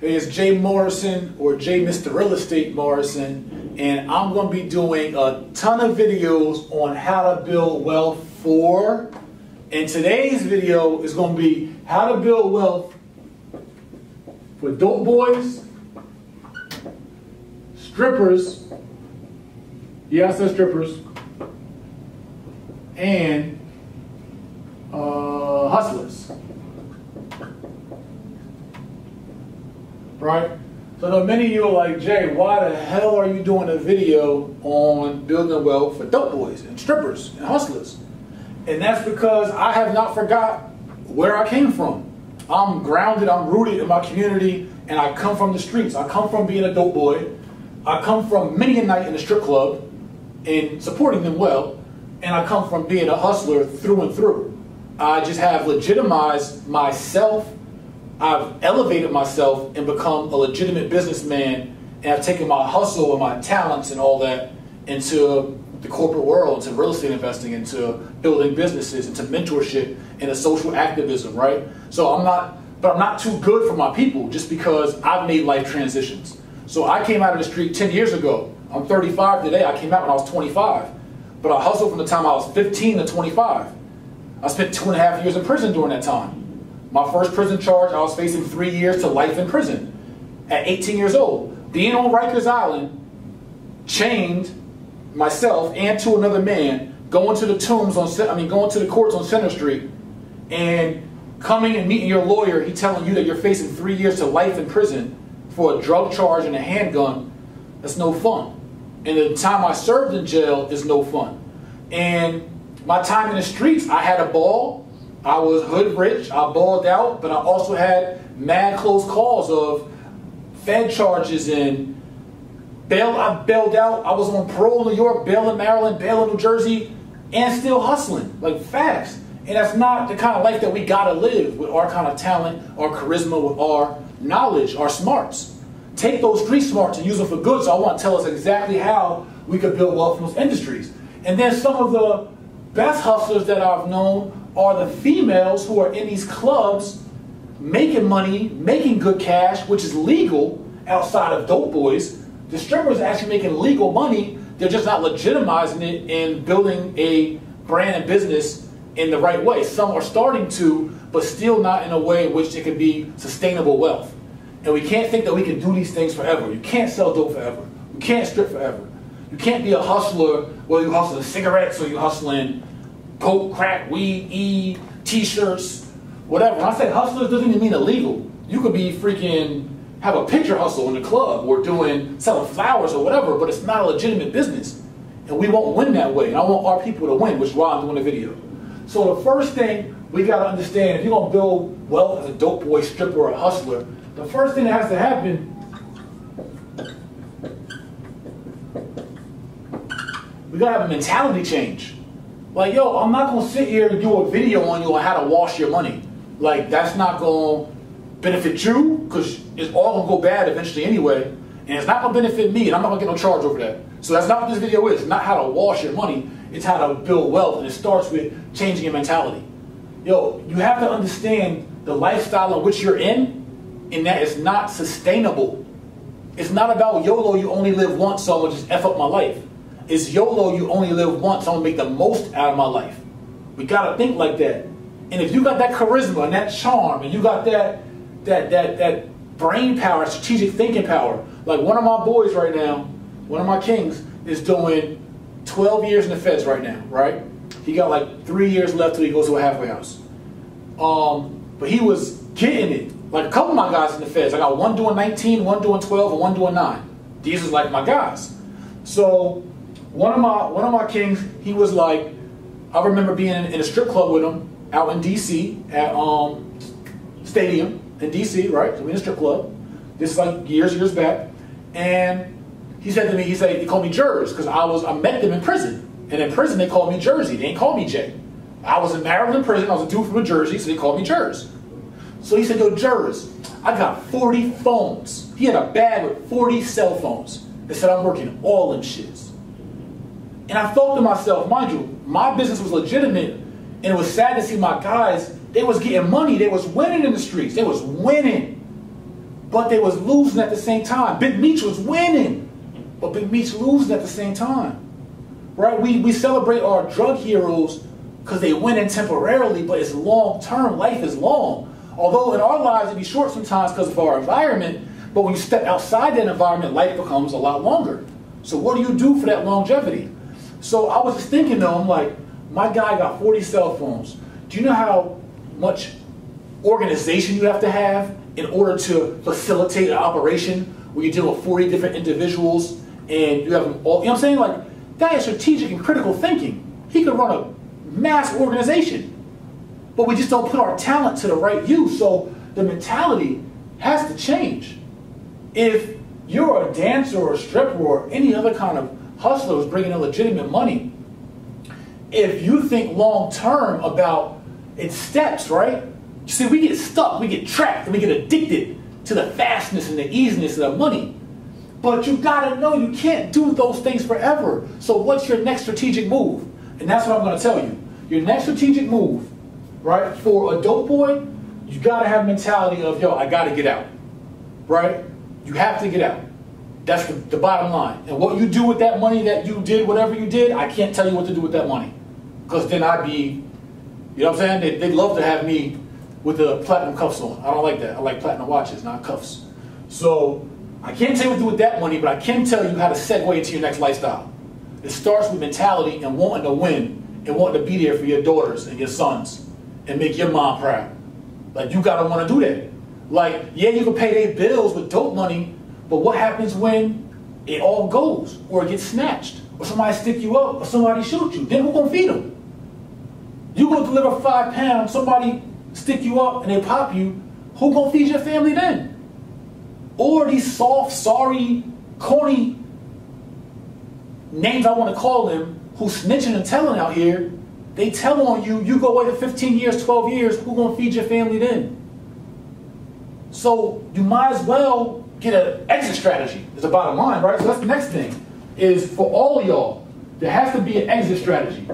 Hey, it's Jay Morrison, or Jay Mr RealEstate Morrison, and I'm going to be doing a ton of videos on how to build wealth for, and today's video is going to be how to build wealth for dope boys, strippers, yeah, I said strippers, and hustlers. Right? So I know many of you are like, Jay, why the hell are you doing a video on building wealth for dope boys and strippers and hustlers? And that's because I have not forgot where I came from. I'm grounded, I'm rooted in my community, and I come from the streets. I come from being a dope boy. I come from many a night in the strip club and supporting them well. And I come from being a hustler through and through. I just have legitimized myself. I've elevated myself and become a legitimate businessman, and I've taken my hustle and my talents and all that into the corporate world, into real estate investing, into building businesses, into mentorship, into social activism, right? So I'm not too good for my people just because I've made life transitions. So I came out of the street 10 years ago. I'm 35 today. I came out when I was 25. But I hustled from the time I was 15 to 25. I spent 2.5 years in prison during that time. My first prison charge, I was facing 3 years to life in prison at 18 years old. Being on Rikers Island, chained myself and to another man, going to the going to the courts on Center Street, and coming and meeting your lawyer, he telling you that you're facing 3 years to life in prison for a drug charge and a handgun. That's no fun. And the time I served in jail is no fun. And my time in the streets, I had a ball. I was hood rich, I balled out, but I also had mad close calls of Fed charges and bail. I bailed out. I was on parole in New York, bail in Maryland, bail in New Jersey, and still hustling, like fast. And that's not the kind of life that we gotta live with our kind of talent, our charisma, with our knowledge, our smarts. Take those street smarts and use them for good. So I want to tell us exactly how we could build wealth in those industries. And then some of the best hustlers that I've known are the females who are in these clubs making money, making good cash, which is legal outside of dope boys. The strippers are actually making legal money. They're just not legitimizing it and building a brand and business in the right way. Some are starting to, but still not in a way in which it can be sustainable wealth. And we can't think that we can do these things forever. You can't sell dope forever. You can't strip forever. You can't be a hustler, whether you hustling cigarettes or you hustling coke, crack, weed, t-shirts, whatever. When I say hustlers, doesn't even mean illegal. You could be freaking, have a picture hustle in the club or selling flowers or whatever, but it's not a legitimate business. And we won't win that way. And I want our people to win, which is why I'm doing the video. So the first thing we got to understand, if you're going to build wealth as a dope boy, stripper, or a hustler, the first thing that has to happen, we got to have a mentality change. Like, yo, I'm not going to sit here and do a video on you on how to wash your money. Like, that's not going to benefit you, because it's all going to go bad eventually anyway. And it's not going to benefit me, and I'm not going to get no charge over that. So that's not what this video is. It's not how to wash your money. It's how to build wealth, and it starts with changing your mentality. Yo, you have to understand the lifestyle in which you're in, and that it's not sustainable. It's not about YOLO, you only live once, so I'm going to just F up my life. It's YOLO, you only live once, so I'm going to make the most out of my life. We got to think like that. And if you got that charisma and that charm, and you got that brain power, strategic thinking power, like one of my boys right now, one of my kings, is doing 12 years in the feds right now, right? He got like 3 years left till he goes to a halfway house. But he was getting it. Like a couple of my guys in the feds, I got one doing 19, one doing 12, and one doing 9. These is like my guys. So one of my kings, he was like, I remember being in a strip club with him out in DC at Stadium in DC, right? So we in a strip club. This is like years back. And he said to me, he called me Jers, because I met them in prison. And in prison they called me Jersey. They didn't call me Jay. I was in Maryland in prison. I was a dude from New Jersey, so they called me Jers. So he said, yo, Jers, I got 40 phones. He had a bag with 40 cell phones. They said, I'm working all them shits. And I thought to myself, mind you, my business was legitimate, and it was sad to see my guys, they was getting money. They was winning in the streets. They was winning. but they was losing at the same time. Big Meech was winning, but Big Meech losing at the same time. Right? We celebrate our drug heroes because they win in temporarily, but it's long term. Life is long. Although in our lives it be short sometimes because of our environment, but when you step outside that environment, life becomes a lot longer. So what do you do for that longevity? So I was just thinking though, I'm like, my guy got 40 cell phones. Do you know how much organization you have to have in order to facilitate an operation where you deal with 40 different individuals and you have them all, you know what I'm saying? Like, that is strategic and critical thinking. He could run a mass organization, but we just don't put our talent to the right use. So the mentality has to change. If you're a dancer or a stripper or any other kind of hustler who's bringing in legitimate money, if you think long term about its steps, right? You see, we get stuck, we get trapped, and we get addicted to the fastness and the easiness of the money. But you gotta know you can't do those things forever. So what's your next strategic move? And that's what I'm gonna tell you. Your next strategic move, right, for a dope boy, you gotta have a mentality of, yo, I gotta get out, right? You have to get out. That's the bottom line. And what you do with that money that you did, whatever you did, I can't tell you what to do with that money. Because then I'd be, you know what I'm saying? They'd love to have me with the platinum cuffs on. I don't like that. I like platinum watches, not cuffs. So I can't tell you what to do with that money, but I can tell you how to segue into your next lifestyle. It starts with mentality and wanting to win and wanting to be there for your daughters and your sons and make your mom proud. Like, you gotta wanna do that. Like, yeah, you can pay their bills with dope money, but what happens when it all goes, or it gets snatched, or somebody stick you up, or somebody shoot you? Then who gonna feed them? You go deliver 5 pounds, somebody stick you up and they pop you, who gonna feed your family then? Or these soft, sorry, corny names I want to call them, who snitching and telling out here, they tell on you, you go away for 15 years, 12 years, who gonna feed your family then? So you might as well get an exit strategy, is the bottom line, right? So that's the next thing, is for all of y'all, there has to be an exit strategy.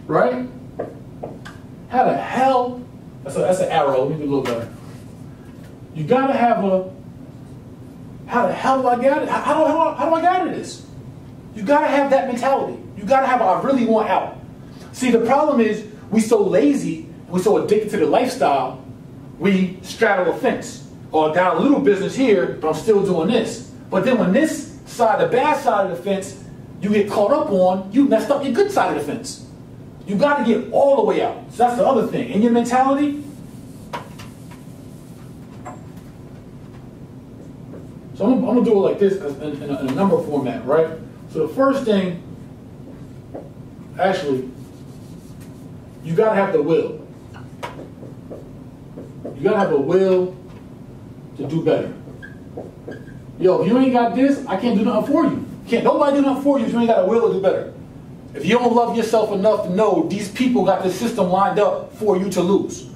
Right? How the hell, that's an arrow, let me do a little better. You gotta have a, how the hell do I get it? How do I get out of this? You gotta have that mentality. You gotta have a, I really want out. See, the problem is, we so lazy, we're so addicted to the lifestyle, we straddle a fence. Or I got a little business here, but I'm still doing this. But then when this side, the bad side of the fence, you get caught up on, you messed up your good side of the fence. You got to get all the way out. So that's the other thing. In your mentality, so I'm going to do it like this in a number format, right? So the first thing, actually, you got to have the will. You got to have a will to do better. Yo, if you ain't got this, I can't do nothing for you. Can't nobody do nothing for you if you ain't got a will to do better. If you don't love yourself enough to know these people got this system lined up for you to lose.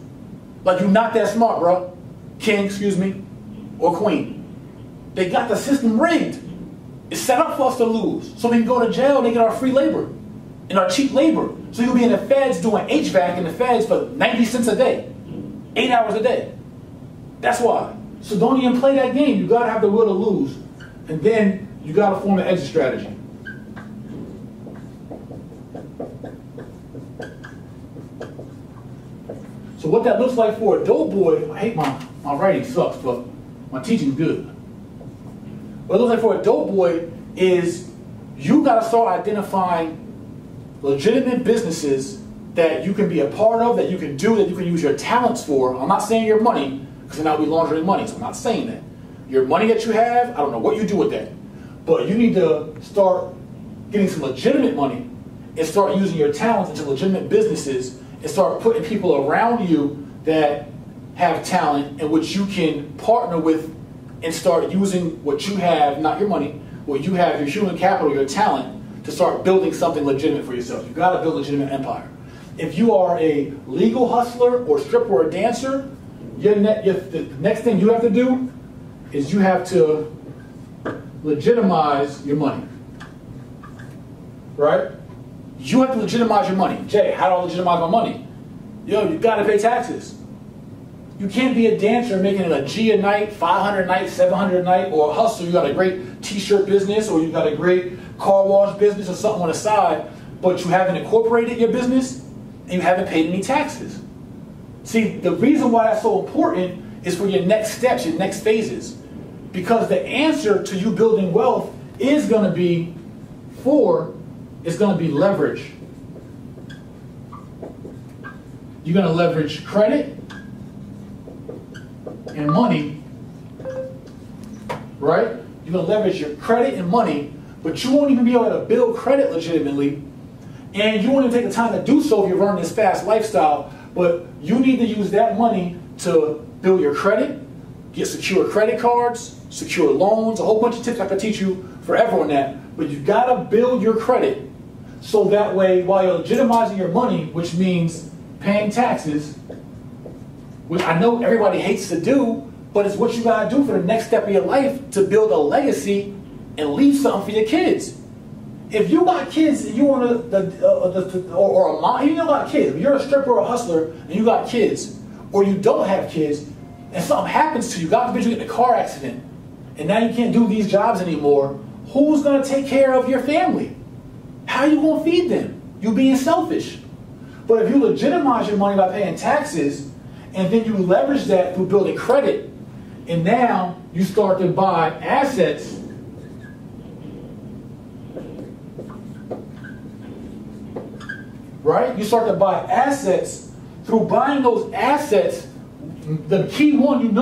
Like, you're not that smart, bro. King, excuse me, or queen. They got the system rigged. It's set up for us to lose. So we can go to jail, they get our free labor and our cheap labor. So you'll be in the feds doing HVAC in the feds for 90 cents a day, 8 hours a day. That's why. So don't even play that game. You gotta have the will to lose. And then you gotta form an exit strategy. So what that looks like for a dope boy, I hate my writing sucks, but my teaching's good. What it looks like for a dope boy is you got to start identifying legitimate businesses that you can be a part of, that you can do, that you can use your talents for. I'm not saying your money, because then I'll be laundering money, so I'm not saying that. Your money that you have, I don't know what you do with that. But you need to start getting some legitimate money and start using your talents into legitimate businesses and start putting people around you that have talent and which you can partner with and start using what you have, not your money, what you have, your human capital, your talent, to start building something legitimate for yourself. You've got to build a legitimate empire. If you are a legal hustler or stripper or dancer, the next thing you have to do is you have to legitimize your money. Right? You have to legitimize your money. Jay, how do I legitimize my money? Yo, you got to pay taxes. You can't be a dancer making it a G a night, 500 a night, 700 a night, or a hustler. You got a great t-shirt business, or you got a great car wash business or something on the side, but you haven't incorporated your business and you haven't paid any taxes. See, the reason why that's so important is for your next steps, your next phases. Because the answer to you building wealth is going to be leverage. You're going to leverage credit and money, right? You're going to leverage your credit and money, but you won't even be able to build credit legitimately, and you won't even take the time to do so if you're running this fast lifestyle. But you need to use that money to build your credit, get secure credit cards, secure loans, a whole bunch of tips I could teach you forever on that. But you gotta build your credit so that way, while you're legitimizing your money, which means paying taxes, which I know everybody hates to do, but it's what you gotta do for the next step of your life to build a legacy and leave something for your kids. If you got kids and you want or a mom, you got kids, if you're a stripper or a hustler and you got kids, or you don't have kids, and something happens to you, God forbid you get in a car accident, and now you can't do these jobs anymore, who's going to take care of your family? How are you going to feed them? You being selfish. But if you legitimize your money by paying taxes, and then you leverage that through building credit, and now you start to buy assets, right? You start to buy assets. Through buying those assets, the key one you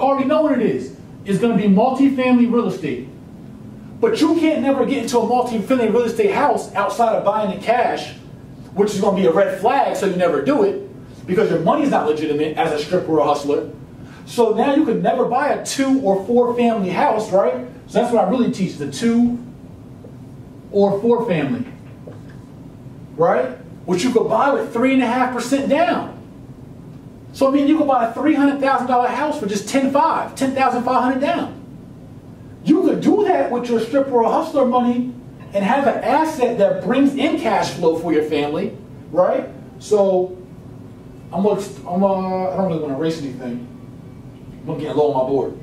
already know what it is. It's going to be multifamily real estate. But you can't never get into a multifamily real estate house outside of buying it cash, which is going to be a red flag, so you never do it, because your money's not legitimate as a stripper or a hustler. So now you could never buy a 2 or 4 family house, right? So that's what I really teach, the 2 or 4 family, right? Which you could buy with 3.5% down. So I mean, you could buy a $300,000 house for just $10,500 down. You could do that with your stripper or hustler money and have an asset that brings in cash flow for your family, right? So I don't really want to erase anything. I'm getting low on my board.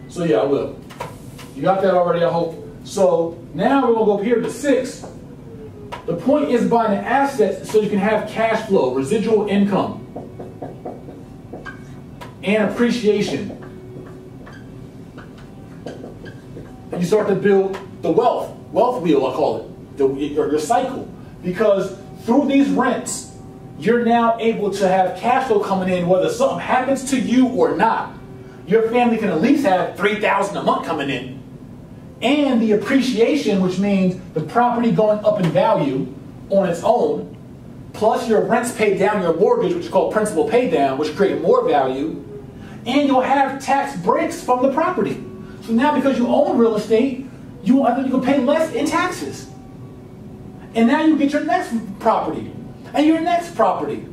So yeah, I will. You got that already, I hope. So now we're going to go up here to 6. The point is buying the assets so you can have cash flow, residual income, and appreciation. And you start to build the wealth wheel, I call it, your cycle. Because through these rents, you're now able to have cash flow coming in, whether something happens to you or not. Your family can at least have $3,000 a month coming in. And the appreciation, which means the property going up in value on its own, plus your rents paid down your mortgage, which is called principal pay down, which create more value, and you'll have tax breaks from the property. So now because you own real estate, you can pay less in taxes. And now you get your next property, and your next property.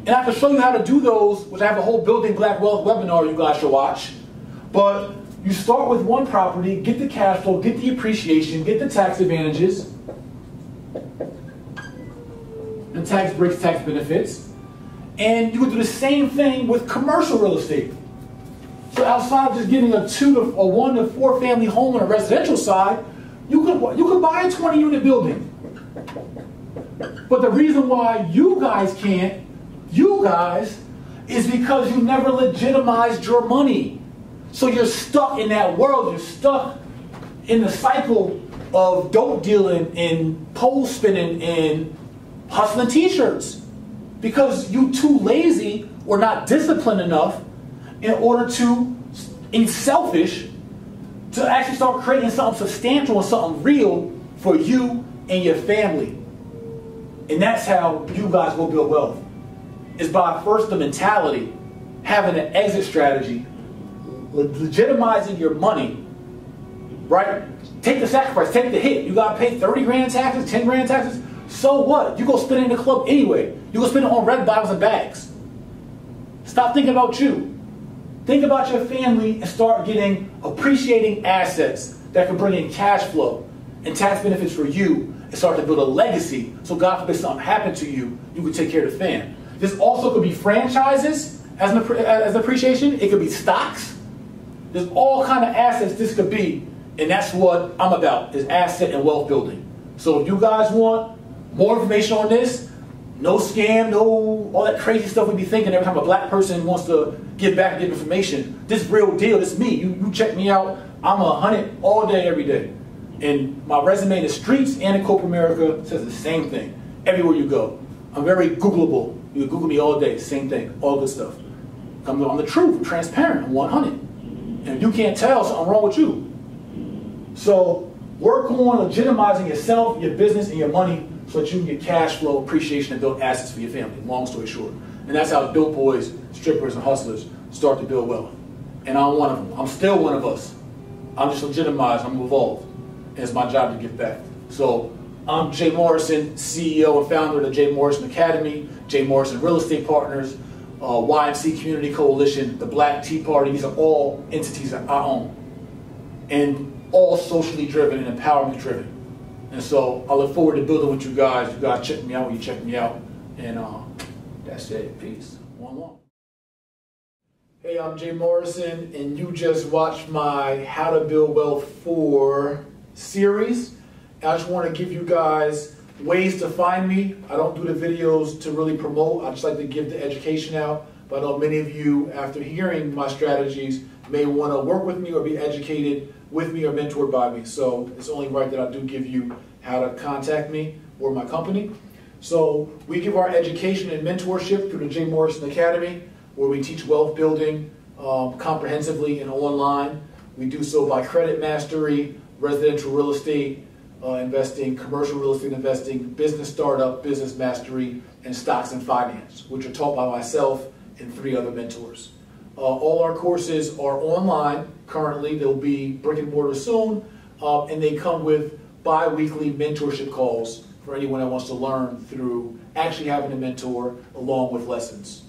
And I can show you how to do those, which I have a whole Building Black Wealth webinar you guys should watch. But you start with one property, get the cash flow, get the appreciation, get the tax advantages, and tax breaks, tax benefits. And you can do the same thing with commercial real estate. So outside of just getting a 1 to 4 family home on a residential side, you could buy a 20-unit building. But the reason why you guys can't, is because you never legitimized your money. So you're stuck in that world. You're stuck in the cycle of dope dealing and pole spinning and hustling t-shirts. Because you too lazy or not disciplined enough in order to, and selfish, to actually start creating something substantial and something real for you and your family. And that's how you guys will build wealth. Is by first the mentality, having an exit strategy, legitimizing your money, right? Take the sacrifice, take the hit. You gotta pay 30 grand in taxes, 10 grand in taxes. So what? You go spend it in the club anyway. You go spend it on red bottles and bags. Stop thinking about you. Think about your family and start appreciating assets that can bring in cash flow and tax benefits for you, and start to build a legacy. So God forbid something happened to you, you could take care of the fam. This also could be franchises, as an appreciation. It could be stocks. There's all kind of assets this could be, and that's what I'm about, is asset and wealth building. So if you guys want more information on this, no scam, no all that crazy stuff we be thinking every time a black person wants to give back and give information. This real deal, this is me. You check me out. I'm 100 all day, every day. And my resume in the streets and in corporate America says the same thing. Everywhere you go. I'm very Googleable. You can Google me all day, same thing, all good stuff. I'm the truth, I'm transparent, I'm 100. And if you can't tell, something wrong with you. So work on legitimizing yourself, your business, and your money so that you can get cash flow, appreciation, and build assets for your family, long story short. And that's how dope boys, strippers, and hustlers start to build wealth. And I'm one of them. I'm still one of us. I'm just legitimized, I'm evolved. And it's my job to give back. So I'm Jay Morrison, CEO and founder of the Jay Morrison Academy, Jay Morrison Real Estate Partners, YMC Community Coalition, the Black Tea Party. These are all entities that I own. And all socially driven and empowerment driven. And so I look forward to building with you guys. You guys check me out when you check me out. And that's it. Peace. One. Hey, I'm Jay Morrison, and you just watched my How to Build Wealth 4 series. I just want to give you guys ways to find me. I don't do the videos to really promote. I just like to give the education out. But I know many of you, after hearing my strategies, may want to work with me or be educated with me or mentored by me. So it's only right that I do give you how to contact me or my company. So we give our education and mentorship through the Jay Morrison Academy, where we teach wealth building comprehensively and online. We do so by credit mastery, residential real estate investing, commercial real estate investing, business startup, business mastery, and stocks and finance, which are taught by myself and 3 other mentors. All our courses are online currently. They'll be brick and mortar soon, and they come with bi-weekly mentorship calls for anyone that wants to learn through actually having a mentor along with lessons.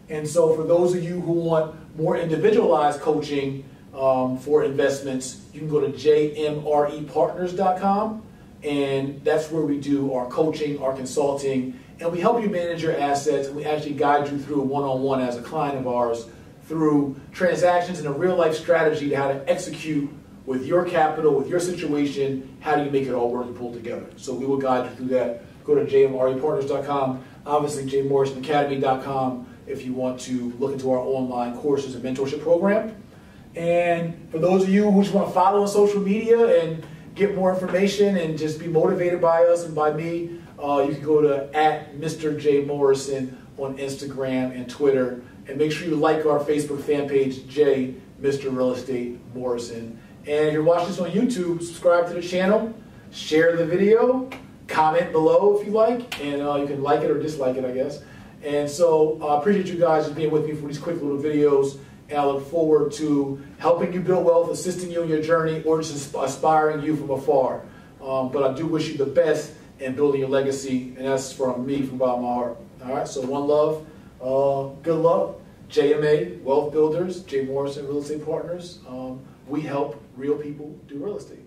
And so for those of you who want more individualized coaching for investments, you can go to jmrepartners.com, and that's where we do our coaching, our consulting, and we help you manage your assets, and we actually guide you through one-on-one as a client of ours through transactions and a real-life strategy to how to execute with your capital, with your situation. How do you make it all work and pull together? So we will guide you through that. Go to jmrepartners.com, obviously jmorrisonacademy.com if you want to look into our online courses and mentorship program. And for those of you who just want to follow on social media and get more information and just be motivated by us and by me, you can go to @Mr. J Morrison on Instagram and Twitter. And make sure you like our Facebook fan page, J Mr Real Estate Morrison. And if you're watching this on YouTube, subscribe to the channel, share the video, comment below if you like, and you can like it or dislike it, I guess. And so I appreciate you guys just being with me for these quick little videos, and I look forward to helping you build wealth, assisting you in your journey, or just aspiring you from afar. But I do wish you the best in building your legacy, and that's from me, from bottom of my heart. All right, so one love, good luck. JMA, Wealth Builders, Jay Morrison Real Estate Partners. We help real people do real estate.